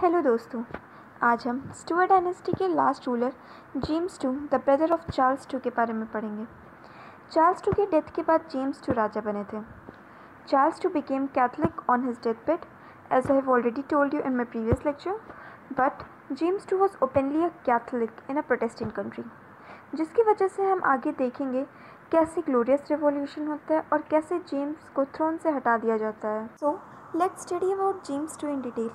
Hello दोस्तों, आज हम स्टुअर्ट डायनेस्टी के last ruler James two the brother of Charles two के बारे में पढ़ेंगे। चार्ल्स टू की डेथ के बाद जेम्स टू राजा बने थे। Charles two became Catholic on his death bed, as I have already told you in my previous lecture, but James two was openly a Catholic in a Protestant country, जिसकी वजह से हम आगे देखेंगे कैसे ग्लोरियस रेवोल्यूशन होता है और कैसे जेम्स को थ्रोन से हटा दिया जाता है। So let's study about James two in detail.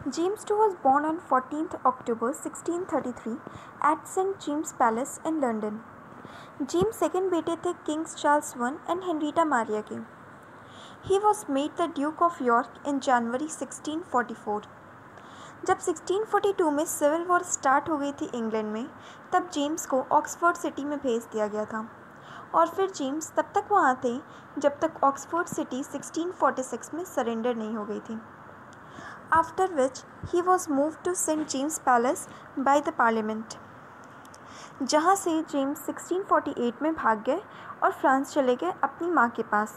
James II was born on 14th October 1633 at St. James Palace in London. James second बेटे थे kings Charles one and Henrietta Maria के। He was made the Duke of York in January 1644। जब 1642 में civil war start हो गई थी England में, तब जेम्स को ऑक्सफोर्ड सिटी में भेज दिया गया था और फिर जेम्स तब तक वहाँ थे जब तक ऑक्सफोर्ड सिटी 1646 में सरेंडर नहीं हो गई थी। After which he was moved to St. James Palace by the Parliament, जहाँ से जेम्स 1648 में भाग गए और फ्रांस चले गए अपनी माँ के पास।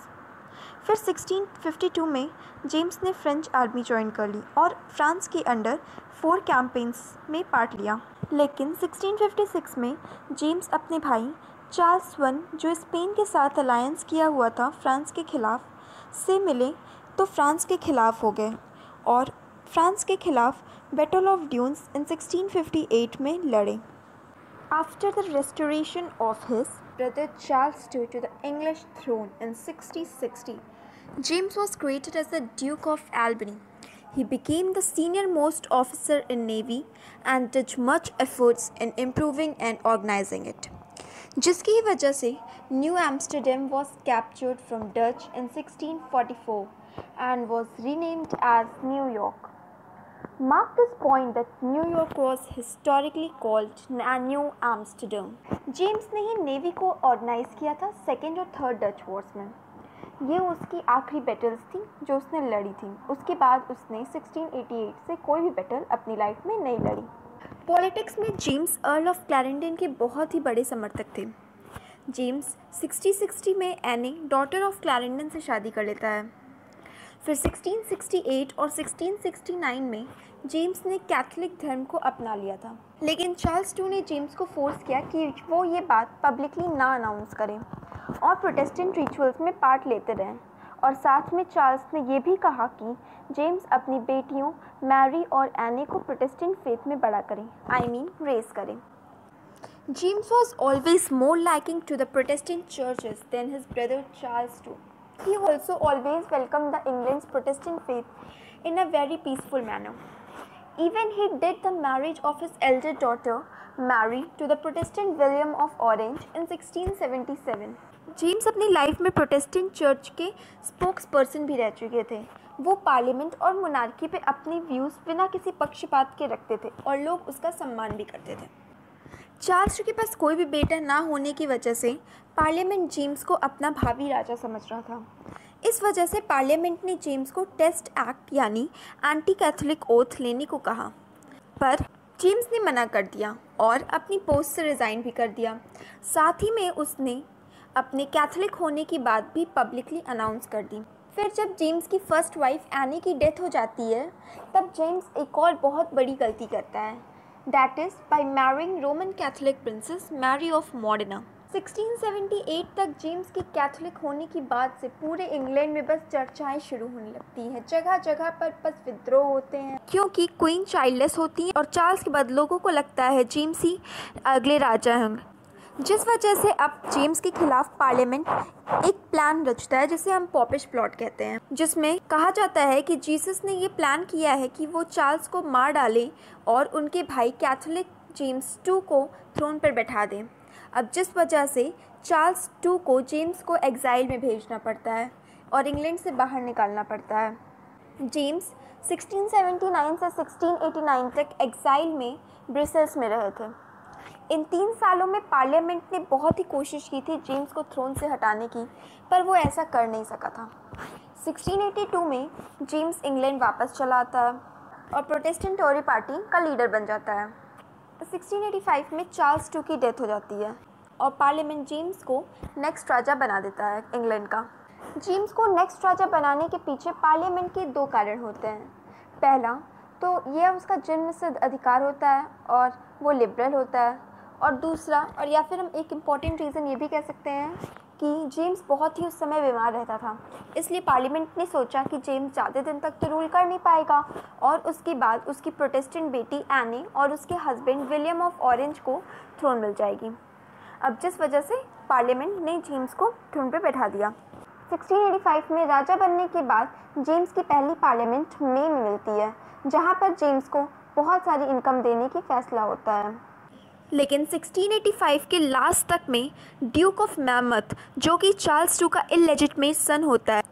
फिर 1652 में जेम्स ने फ्रेंच आर्मी ज्वाइन कर ली और फ्रांस के अंडर 4 कैंपेन्स में पार्ट लिया। लेकिन 1656 में जेम्स अपने भाई चार्ल्स वन, जो स्पेन के साथ अलायंस किया हुआ था फ्रांस के खिलाफ, से मिले तो फ्रांस के खिलाफ हो गए और फ्रांस के खिलाफ बैटल ऑफ ड्यून्स इन 1658 में लड़े। After the restoration of his brother Charles two the English throne in 1660, James was created as the Duke of Albany. He became the senior-most officer in Navy and did much efforts in improving and organizing it, जिसकी वजह से new Amsterdam was captured from Dutch in 1644 and was renamed as New York. Mark this point that New York was historically called New Amsterdam. James ने ही navy को organise किया था second और third Dutch Wars में। ये उसकी आखिरी battles थी जो उसने लड़ी थी। उसके बाद उसने 1688 से कोई भी बैटल अपनी लाइफ में नहीं लड़ी। पॉलिटिक्स में जेम्स अर्ल ऑफ क्लैरेंडन के बहुत ही बड़े समर्थक थे। जेम्स 1660 में एनी डॉटर ऑफ क्लैरेंडन से शादी कर लेता है। फिर 1668 और 1669 में जेम्स ने कैथोलिक धर्म को अपना लिया था, लेकिन चार्ल्स टू ने जेम्स को फोर्स किया कि वो ये बात पब्लिकली ना अनाउंस करें और प्रोटेस्टेंट रिचुअल्स में पार्ट लेते रहें। और साथ में चार्ल्स ने यह भी कहा कि जेम्स अपनी बेटियों मैरी और एनी को प्रोटेस्टेंट फेथ में बड़ा करें, रेस करें। James was always more liking to the Protestant churches than his brother Charles too. He also always welcomed the England's Protestant faith in a very peaceful manner. Even he did the marriage of his elder daughter Mary to the Protestant William of Orange in 1677. James अपनी life में Protestant church के spokes person भी रह चुके थे। वो parliament और monarchy पे अपने व्यूज़ बिना किसी पक्षपात के रखते थे और लोग उसका सम्मान भी करते थे। चार्ल्स के पास कोई भी बेटा ना होने की वजह से पार्लियामेंट जेम्स को अपना भावी राजा समझ रहा था। इस वजह से पार्लियामेंट ने जेम्स को टेस्ट एक्ट यानी एंटी कैथोलिक ओथ लेने को कहा, पर जेम्स ने मना कर दिया और अपनी पोस्ट से रिज़ाइन भी कर दिया। साथ ही में उसने अपने कैथोलिक होने की बात भी पब्लिकली अनाउंस कर दी। फिर जब जेम्स की फर्स्ट वाइफ एनी की डेथ हो जाती है, तब जेम्स एक और बहुत बड़ी गलती करता है, that is by marrying Roman Catholic princess Mary of Modena. 1678 तक जेम्स की कैथोलिक होने की बात से पूरे इंग्लैंड में बस चर्चाएं शुरू होने लगती हैं। जगह जगह पर बस विद्रोह होते हैं क्योंकि क्वीन चाइल्डलेस होती हैं और चार्ल्स के बाद लोगों को लगता है जेम्स ही अगले राजा हैं, जिस वजह से अब जेम्स के खिलाफ पार्लियामेंट एक प्लान रचता है जिसे हम पॉपिश प्लॉट कहते हैं, जिसमें कहा जाता है कि जीसस ने ये प्लान किया है कि वो चार्ल्स को मार डालें और उनके भाई कैथोलिक जेम्स टू को थ्रोन पर बैठा दें। अब जिस वजह से चार्ल्स टू को जेम्स को एग्ज़ाइल में भेजना पड़ता है और इंग्लैंड से बाहर निकालना पड़ता है। जेम्स 1679 से 1689 तक एग्ज़ाइल में ब्रसेल्स में रहे थे। इन 3 सालों में पार्लियामेंट ने बहुत ही कोशिश की थी जेम्स को थ्रोन से हटाने की, पर वो ऐसा कर नहीं सका था। 1682 में जेम्स इंग्लैंड वापस चला आता है और प्रोटेस्टेंट टोरी पार्टी का लीडर बन जाता है। 1685 में चार्ल्स टू की डेथ हो जाती है और पार्लियामेंट जेम्स को नेक्स्ट राजा बना देता है इंग्लैंड का। जेम्स को नेक्स्ट राजा बनाने के पीछे पार्लियामेंट के 2 कारण होते हैं। पहला, तो यह उसका जन्मसिद्ध अधिकार होता है और वो लिबरल होता है। और दूसरा, और या फिर हम एक इम्पॉर्टेंट रीज़न ये भी कह सकते हैं कि जेम्स बहुत ही उस समय बीमार रहता था, इसलिए पार्लियामेंट ने सोचा कि जेम्स ज़्यादा दिन तक तो रूल कर नहीं पाएगा और उसके बाद उसकी प्रोटेस्टेंट बेटी एनी और उसके हस्बैंड विलियम ऑफ ऑरेंज को थ्रोन मिल जाएगी। अब जिस वजह से पार्लियामेंट ने जेम्स को थ्रोन पर बैठा दिया। 1685 में राजा बनने के बाद जेम्स की पहली पार्लियामेंट में मिलती है, जहाँ पर जेम्स को बहुत सारी इनकम देने की फैसला होता है। लेकिन 1685 के लास्ट तक में ड्यूक ऑफ मैमथ, जो कि चार्ल्स टू का इलेजिटिमेट सन होता है,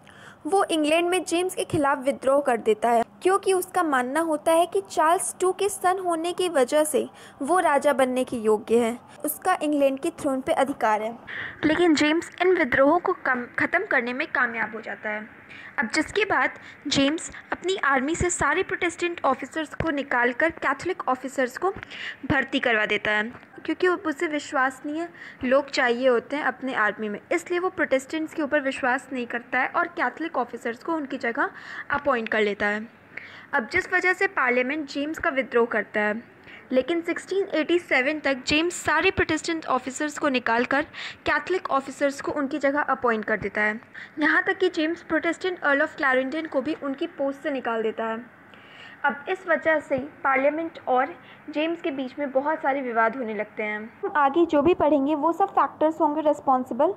वो इंग्लैंड में जेम्स के खिलाफ विद्रोह कर देता है, क्योंकि उसका मानना होता है कि चार्ल्स टू के सन होने की वजह से वो राजा बनने के योग्य है, उसका इंग्लैंड के थ्रोन पे अधिकार है। लेकिन जेम्स इन विद्रोहों को ख़त्म करने में कामयाब हो जाता है। अब जिसके बाद जेम्स अपनी आर्मी से सारे प्रोटेस्टेंट ऑफिसर्स को निकालकर कैथोलिक ऑफिसर्स को भर्ती करवा देता है, क्योंकि उसे विश्वसनीय लोग चाहिए होते हैं अपने आर्मी में, इसलिए वो प्रोटेस्टेंट्स के ऊपर विश्वास नहीं करता है और कैथोलिक ऑफिसर्स को उनकी जगह अपॉइंट कर लेता है। अब जिस वजह से पार्लियामेंट जेम्स का विद्रोह करता है, लेकिन 1687 तक जेम्स सारे प्रोटेस्टेंट ऑफिसर्स को निकालकर कैथोलिक ऑफिसर्स को उनकी जगह अपॉइंट कर देता है। यहाँ तक कि जेम्स प्रोटेस्टेंट अर्ल ऑफ क्लैरेंटन को भी उनकी पोस्ट से निकाल देता है। अब इस वजह से पार्लियामेंट और जेम्स के बीच में बहुत सारे विवाद होने लगते हैं। हम आगे जो भी पढ़ेंगे वो सब फैक्टर्स होंगे रिस्पॉन्सिबल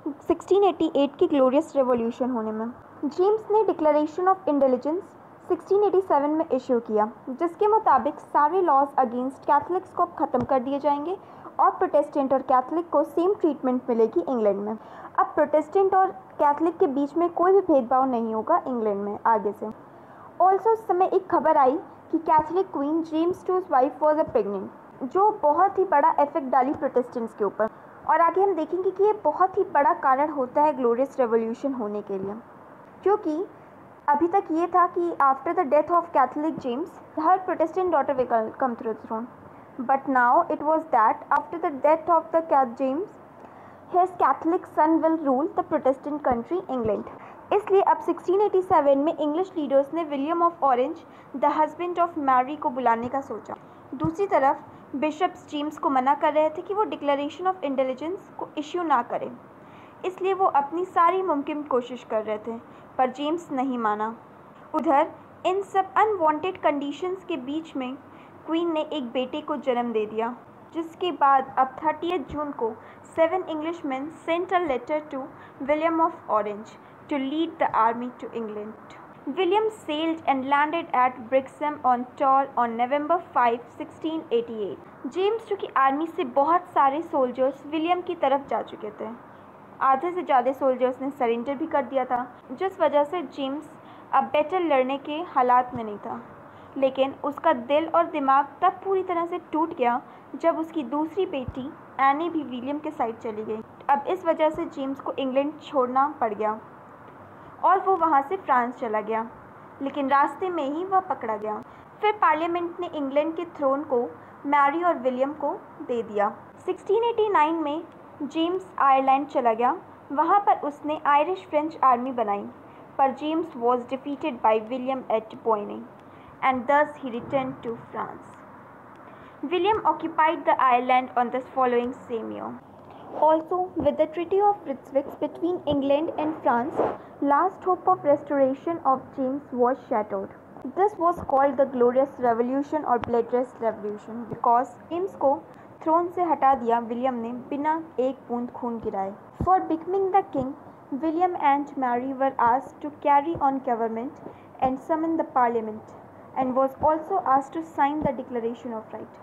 1688 की ग्लोरियस रेवोल्यूशन होने में। जेम्स ने डिक्लेरेशन ऑफ इंटेलिजेंस 1687 में इशू किया, जिसके मुताबिक सारे लॉज अगेंस्ट कैथलिक्स को ख़त्म कर दिए जाएंगे और प्रोटेस्टेंट और कैथलिक को सेम ट्रीटमेंट मिलेगी इंग्लैंड में। अब प्रोटेस्टेंट और कैथलिक के बीच में कोई भी भेदभाव नहीं होगा इंग्लैंड में आगे से। ऑल्सो उस समय एक खबर आई कि Catholic queen James two's wife was pregnant, जो बहुत ही बड़ा इफेक्ट डाली प्रोटेस्टेंट्स के ऊपर। और आगे हम देखेंगे कि ये बहुत ही बड़ा कारण होता है ग्लोरियस रेवोल्यूशन होने के लिए, क्योंकि अभी तक ये था कि after the death of Catholic James her Protestant daughter will come through the throne, but now it was that after the death of the James his Catholic son will rule the Protestant country England। इसलिए अब 1687 में English leaders ने William of Orange the husband of Mary को बुलाने का सोचा। दूसरी तरफ बिशप्स जेम्स को मना कर रहे थे कि वो डिक्लेरेशन ऑफ इंटेलिजेंस को इश्यू ना करें, इसलिए वो अपनी सारी मुमकिन कोशिश कर रहे थे, पर जेम्स नहीं माना। उधर इन सब अनवांटेड कंडीशंस के बीच में क्वीन ने एक बेटे को जन्म दे दिया, जिसके बाद अब 30 जून को 7 Englishmen sent a letter to William of Orange to lead the army to England। William sailed and landed at Brixham on Tor on November 5, 1688। James to की आर्मी से बहुत सारे सोल्जर्स विलियम की तरफ जा चुके थे। आधे से ज़्यादा सोल्जर्स ने सरेंडर भी कर दिया था, जिस वजह से जेम्स अब बैटल लड़ने के हालात में नहीं था। लेकिन उसका दिल और दिमाग तब पूरी तरह से टूट गया जब उसकी दूसरी बेटी एनी भी विलियम के साइड चली गई। अब इस वजह से जेम्स को इंग्लैंड छोड़ना पड़ गया और वो वहाँ से फ्रांस चला गया, लेकिन रास्ते में ही वह पकड़ा गया। फिर पार्लियामेंट ने इंग्लैंड के थ्रोन को मैरी और विलियम को दे दिया। 1689 में जेम्स आयरलैंड चला गया, वहाँ पर उसने आयरिश फ्रेंच आर्मी बनाई, पर James was defeated by William at Boyne and thus he returned to France। William occupied the island on the following same year। Also, with the Treaty of Ryswick between England and France, last hope of restoration of James was shattered। This was called the Glorious Revolution or Bloodless Revolution because James को throne से हटा दिया William ने बिना एक बूंद खून गिराए। For becoming the king, William and Mary were asked to carry on government and summon the parliament, and was also asked to sign the Declaration of Right।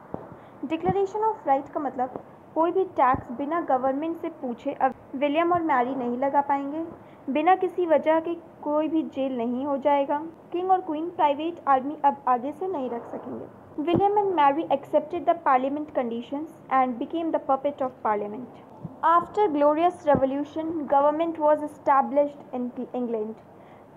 Declaration of Right का मतलब कोई भी टैक्स बिना government से पूछे अब William और Mary नहीं लगा पाएंगे, बिना किसी वजह के कोई भी जेल नहीं हो जाएगा, किंग और क्वीन प्राइवेट आर्मी अब आगे से नहीं रख सकेंगे। William and Mary accepted the parliament conditions and became the puppet of parliament. After Glorious Revolution government was established in England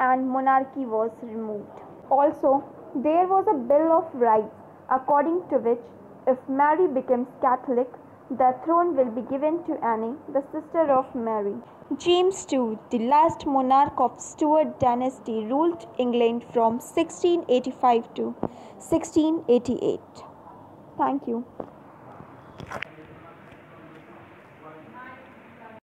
and monarchy was removed. Also there was a Bill of Rights according to which if Mary becomes Catholic, The throne will be given to Anne, the sister of Mary. James II, the last monarch of Stuart dynasty, ruled England from 1685 to 1688. Thank you.